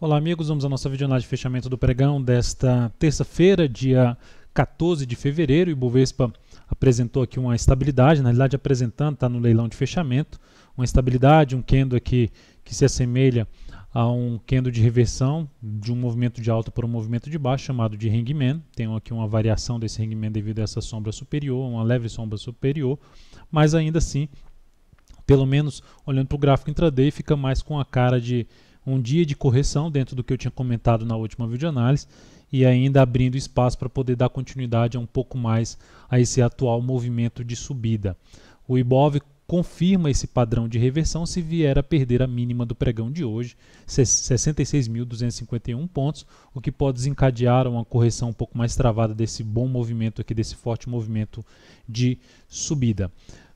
Olá amigos, vamos à nossa videoanálise de fechamento do pregão desta terça-feira, dia 14 de fevereiro. O Ibovespa apresentou aqui uma estabilidade, na realidade apresentando, está no leilão de fechamento, uma estabilidade, um candle aqui que se assemelha a um candle de reversão de um movimento de alta para um movimento de baixo, chamado de hangman. Tem aqui uma variação desse hangman devido a essa sombra superior, uma leve sombra superior, mas ainda assim, pelo menos olhando para o gráfico intraday, fica mais com a cara de um dia de correção dentro do que eu tinha comentado na última videoanálise e ainda abrindo espaço para poder dar continuidade a um pouco mais a esse atual movimento de subida. O Ibov confirma esse padrão de reversão se vier a perder a mínima do pregão de hoje, 66.251 pontos, o que pode desencadear uma correção um pouco mais travada desse bom movimento aqui, desse forte movimento de subida.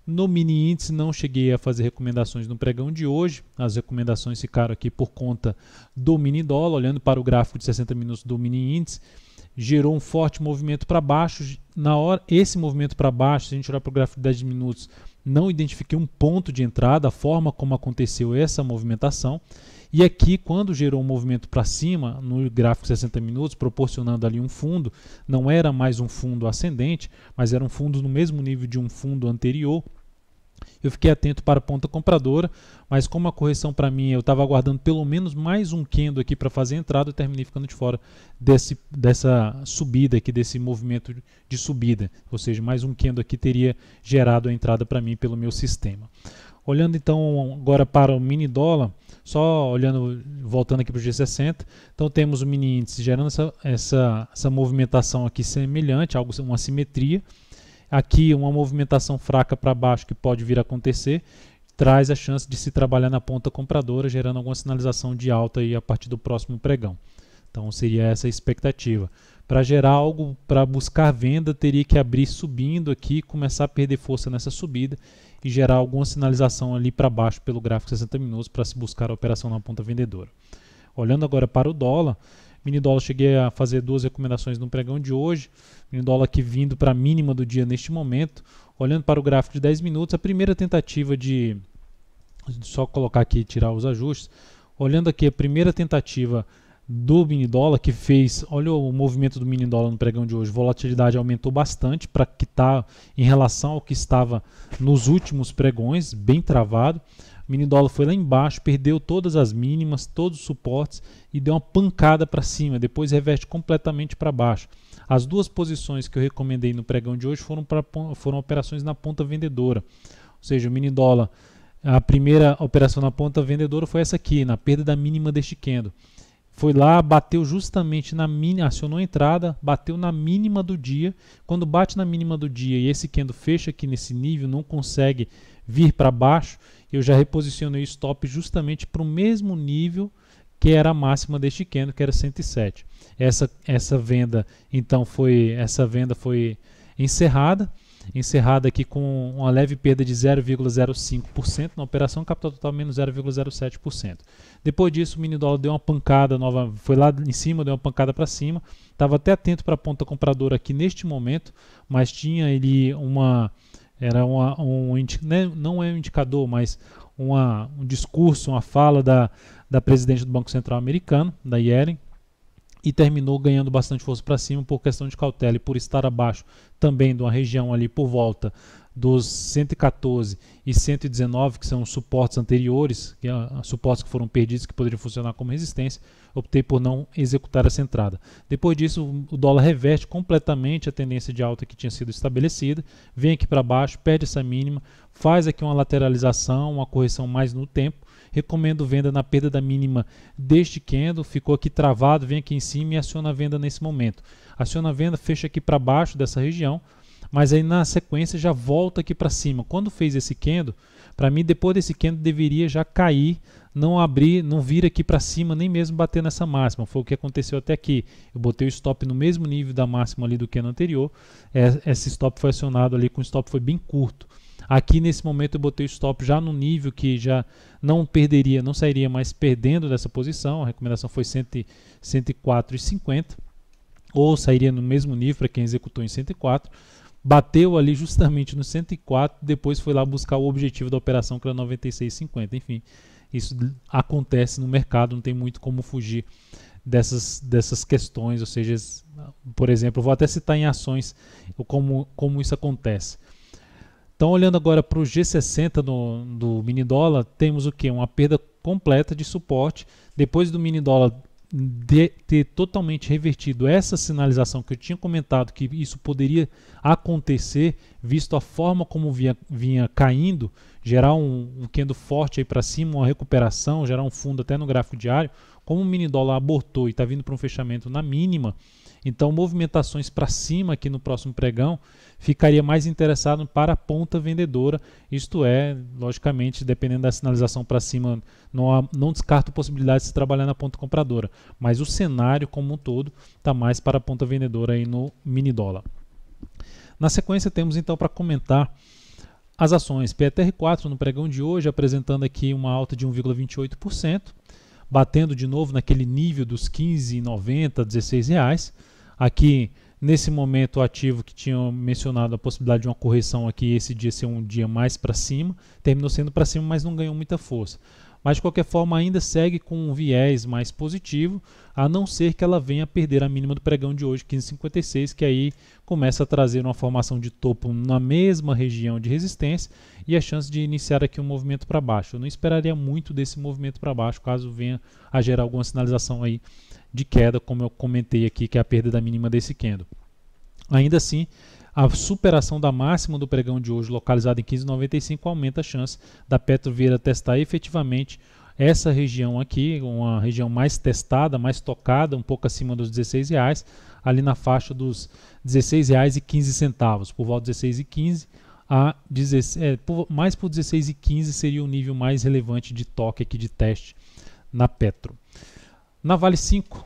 No mini índice não cheguei a fazer recomendações no pregão de hoje, as recomendações ficaram aqui por conta do mini dólar. Olhando para o gráfico de 60 minutos do mini índice, gerou um forte movimento para baixo. Na hora, esse movimento para baixo, se a gente olhar para o gráfico de 10 minutos, não identifiquei um ponto de entrada, a forma como aconteceu essa movimentação. E aqui, quando gerou um movimento para cima, no gráfico de 60 minutos, proporcionando ali um fundo, não era mais um fundo ascendente, mas era um fundo no mesmo nível de um fundo anterior. Eu fiquei atento para a ponta compradora, mas como a correção para mim, eu estava aguardando pelo menos mais um candle aqui para fazer a entrada, eu terminei ficando de fora dessa subida aqui, desse movimento de subida. Ou seja, mais um candle aqui teria gerado a entrada para mim pelo meu sistema. Olhando então agora para o mini dólar, só olhando, voltando aqui para o G60, então temos o mini índice gerando essa movimentação aqui semelhante, uma simetria. Aqui uma movimentação fraca para baixo que pode vir a acontecer, traz a chance de se trabalhar na ponta compradora, gerando alguma sinalização de alta aí a partir do próximo pregão. Então seria essa a expectativa. Para gerar algo, para buscar venda, teria que abrir subindo aqui, começar a perder força nessa subida e gerar alguma sinalização ali para baixo pelo gráfico 60 minutos para se buscar a operação na ponta vendedora. Olhando agora para o dólar, mini dólar cheguei a fazer duas recomendações no pregão de hoje. Mini dólar aqui vindo para a mínima do dia neste momento. Olhando para o gráfico de 10 minutos, a primeira tentativa de... Só colocar aqui e tirar os ajustes. Olhando aqui a primeira tentativa do mini dólar que fez... Olha o movimento do mini dólar no pregão de hoje. Volatilidade aumentou bastante para que está em relação ao que estava nos últimos pregões, bem travado. O mini dólar foi lá embaixo, perdeu todas as mínimas, todos os suportes e deu uma pancada para cima, depois reveste completamente para baixo. As duas posições que eu recomendei no pregão de hoje foram operações na ponta vendedora. Ou seja, o mini dólar, a primeira operação na ponta vendedora foi essa aqui, na perda da mínima deste candle. Foi lá, bateu justamente na mínima, acionou a entrada, bateu na mínima do dia. Quando bate na mínima do dia e esse candle fecha aqui nesse nível, não consegue vir para baixo, eu já reposicionei o stop justamente para o mesmo nível que era a máxima deste candle, que era 107. Essa venda foi encerrada aqui com uma leve perda de 0,05% na operação, capital total menos 0,07%. Depois disso, o mini dólar deu uma pancada nova, foi lá em cima, deu uma pancada para cima. Estava até atento para a ponta compradora aqui neste momento, mas tinha ali não é um indicador, mas um discurso, uma fala da presidente do Banco Central americano, da Yellen, e terminou ganhando bastante força para cima por questão de cautela e por estar abaixo também de uma região ali por volta dos 114 e 119, que são os suportes anteriores, suportes que foram perdidos, que poderiam funcionar como resistência. Optei por não executar essa entrada. Depois disso, o dólar reverte completamente a tendência de alta que tinha sido estabelecida, vem aqui para baixo, perde essa mínima, faz aqui uma lateralização, uma correção mais no tempo. Recomendo venda na perda da mínima deste candle, ficou aqui travado, vem aqui em cima e aciona a venda nesse momento. Aciona a venda, fecha aqui para baixo dessa região, mas aí na sequência já volta aqui para cima. Quando fez esse candle, para mim depois desse candle deveria já cair, não abrir, não vir aqui para cima, nem mesmo bater nessa máxima. Foi o que aconteceu até aqui. Eu botei o stop no mesmo nível da máxima ali do candle anterior. Esse stop foi acionado ali, com o stop foi bem curto. Aqui nesse momento eu botei o stop já no nível que já não sairia mais perdendo dessa posição. A recomendação foi 104,50, ou sairia no mesmo nível para quem executou em 104. Bateu ali justamente no 104, depois foi lá buscar o objetivo da operação, que era 96,50. Enfim, Isso acontece no mercado, não tem muito como fugir dessas questões, ou seja, por exemplo, eu vou até citar em ações como isso acontece. Então, olhando agora para o G60 do mini dólar, temos o que? Uma perda completa de suporte. Depois do mini dólar ter totalmente revertido essa sinalização que eu tinha comentado, que isso poderia acontecer, visto a forma como vinha caindo, gerar um candle forte aí para cima, uma recuperação, gerar um fundo até no gráfico diário, como o mini dólar abortou e está vindo para um fechamento na mínima, então movimentações para cima aqui no próximo pregão, ficaria mais interessado para a ponta vendedora, isto é, logicamente, dependendo da sinalização para cima, não descarto a possibilidade de se trabalhar na ponta compradora, mas o cenário como um todo está mais para a ponta vendedora aí no mini dólar. Na sequência temos então para comentar as ações PETR4 no pregão de hoje, apresentando aqui uma alta de 1,28%, batendo de novo naquele nível dos R$ 15,90, R$ 16 reais. Aqui, nesse momento, o ativo que tinha mencionado a possibilidade de uma correção aqui, esse dia ser um dia mais para cima, terminou sendo para cima, mas não ganhou muita força. Mas, de qualquer forma, ainda segue com um viés mais positivo, a não ser que ela venha a perder a mínima do pregão de hoje, 15,56, que aí começa a trazer uma formação de topo na mesma região de resistência e a chance de iniciar aqui um movimento para baixo. Eu não esperaria muito desse movimento para baixo, caso venha a gerar alguma sinalização aí de queda, como eu comentei aqui, que é a perda da mínima desse candle. Ainda assim, a superação da máxima do pregão de hoje, localizada em 15,95, aumenta a chance da Petro vir a testar efetivamente essa região aqui, uma região mais testada, mais tocada, um pouco acima dos R$ 16 reais, ali na faixa dos R$ 16,15, por volta de R$ 16,15 a 16, mais por R$ 16,15 seria o nível mais relevante de toque aqui de teste na Petro. Na Vale 5,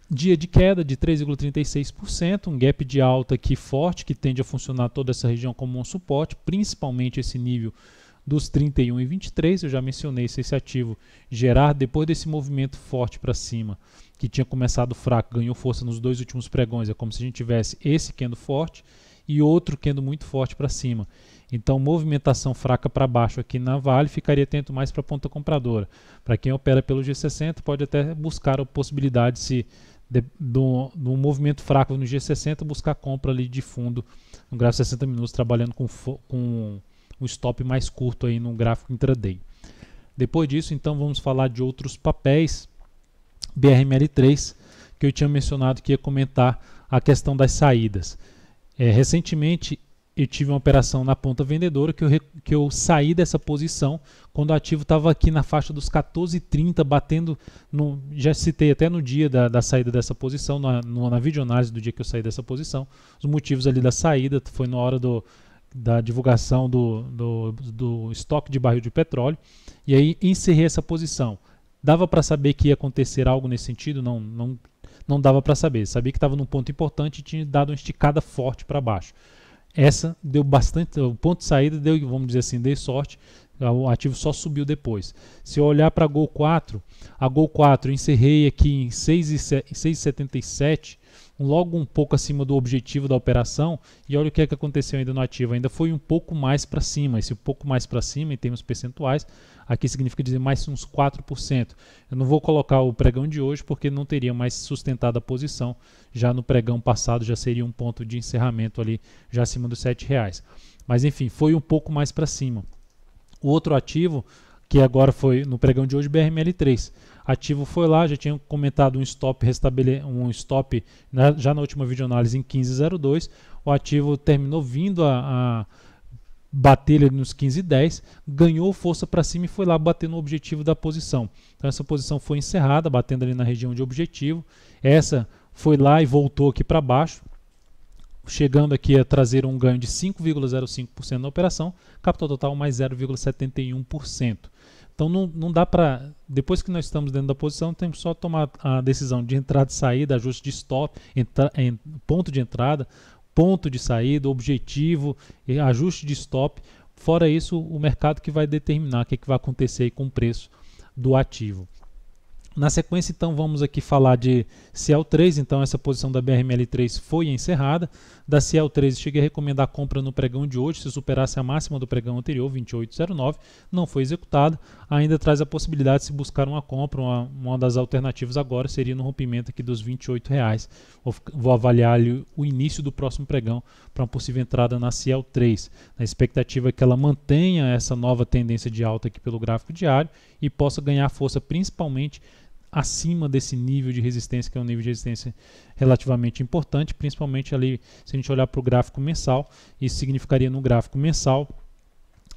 dia de queda de 3,36%, um gap de alta aqui forte, que tende a funcionar toda essa região como um suporte, principalmente esse nível dos 31,23. Eu já mencionei, se esse ativo gerar, depois desse movimento forte para cima, que tinha começado fraco, ganhou força nos dois últimos pregões, é como se a gente tivesse esse candle forte e outro candle muito forte para cima. Então, movimentação fraca para baixo aqui na Vale, ficaria atento mais para a ponta compradora. Para quem opera pelo G60, pode até buscar a possibilidade do movimento fraco no G60, buscar compra ali de fundo no gráfico 60 minutos, trabalhando com um stop mais curto aí no gráfico intraday. Depois disso, então, vamos falar de outros papéis. BRML3, que eu tinha mencionado que ia comentar a questão das saídas. Recentemente, eu tive uma operação na ponta vendedora que eu saí dessa posição quando o ativo estava aqui na faixa dos 14,30, batendo, já citei até no dia da saída dessa posição, na videoanálise do dia que eu saí dessa posição, os motivos ali da saída foi na hora da divulgação do estoque de barril de petróleo, e aí encerrei essa posição. Dava para saber que ia acontecer algo nesse sentido? Não dava para saber. Sabia que estava num ponto importante e tinha dado uma esticada forte para baixo. Essa deu bastante, o ponto de saída deu, vamos dizer assim, dei sorte, o ativo só subiu depois. Se eu olhar para a Gol 4, eu encerrei aqui em 6,77, logo um pouco acima do objetivo da operação, e olha o que aconteceu ainda no ativo, ainda foi um pouco mais para cima. Esse pouco mais para cima, em termos percentuais, aqui significa dizer mais uns 4%. Eu não vou colocar o pregão de hoje porque não teria mais sustentado a posição. Já no pregão passado já seria um ponto de encerramento ali, já acima dos R$ 7,00. Mas enfim, foi um pouco mais para cima. O outro ativo, que agora foi no pregão de hoje, BRML3. Ativo foi lá, já tinha comentado um stop, já na última videoanálise em 15,02. O ativo terminou vindo a bater ele nos 15,10, ganhou força para cima e foi lá bater no objetivo da posição. Então essa posição foi encerrada, batendo ali na região de objetivo. Essa foi lá e voltou aqui para baixo, chegando aqui a trazer um ganho de 5,05% na operação, capital total mais 0,71%. Então não dá para, depois que nós estamos dentro da posição, temos só tomar a decisão de entrada e saída, ajuste de stop, ponto de entrada, ponto de saída, objetivo, ajuste de stop. Fora isso, o mercado que vai determinar o que vai acontecer aí com o preço do ativo. Na sequência, então, vamos aqui falar de CL3, então essa posição da BRML3 foi encerrada. Da CL3, cheguei a recomendar a compra no pregão de hoje, se superasse a máxima do pregão anterior, 28,09, não foi executada. Ainda traz a possibilidade de se buscar uma compra, uma das alternativas agora seria no rompimento aqui dos R$28. Vou avaliar ali o início do próximo pregão para uma possível entrada na CL3. A expectativa é que ela mantenha essa nova tendência de alta aqui pelo gráfico diário e possa ganhar força principalmente acima desse nível de resistência, que é um nível de resistência relativamente importante, principalmente ali, se a gente olhar para o gráfico mensal, isso significaria no gráfico mensal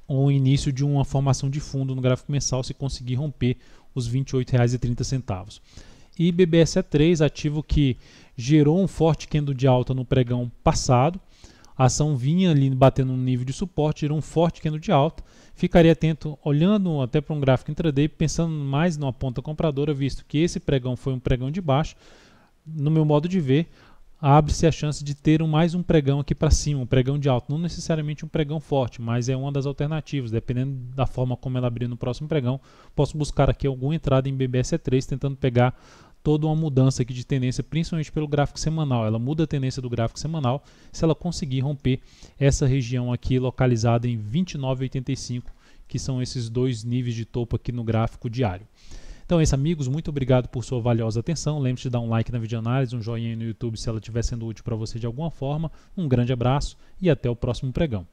o início de uma formação de fundo no gráfico mensal, se conseguir romper os R$ 28,30. E BBSE3, ativo que gerou um forte candle de alta no pregão passado, a ação vinha ali batendo no nível de suporte, gerou um forte candle de alta. Ficaria atento, olhando até para um gráfico intraday, pensando mais numa ponta compradora, visto que esse pregão foi um pregão de baixo. No meu modo de ver, abre-se a chance de ter mais um pregão aqui para cima, um pregão de alta. Não necessariamente um pregão forte, mas é uma das alternativas. Dependendo da forma como ela abrir no próximo pregão, posso buscar aqui alguma entrada em BBSE3, tentando pegar toda uma mudança aqui de tendência, principalmente pelo gráfico semanal. Ela muda a tendência do gráfico semanal se ela conseguir romper essa região aqui localizada em 29,85, que são esses dois níveis de topo aqui no gráfico diário. Então é isso, amigos, muito obrigado por sua valiosa atenção. Lembre-se de dar um like na videoanálise, um joinha no YouTube se ela estiver sendo útil para você de alguma forma. Um grande abraço e até o próximo pregão.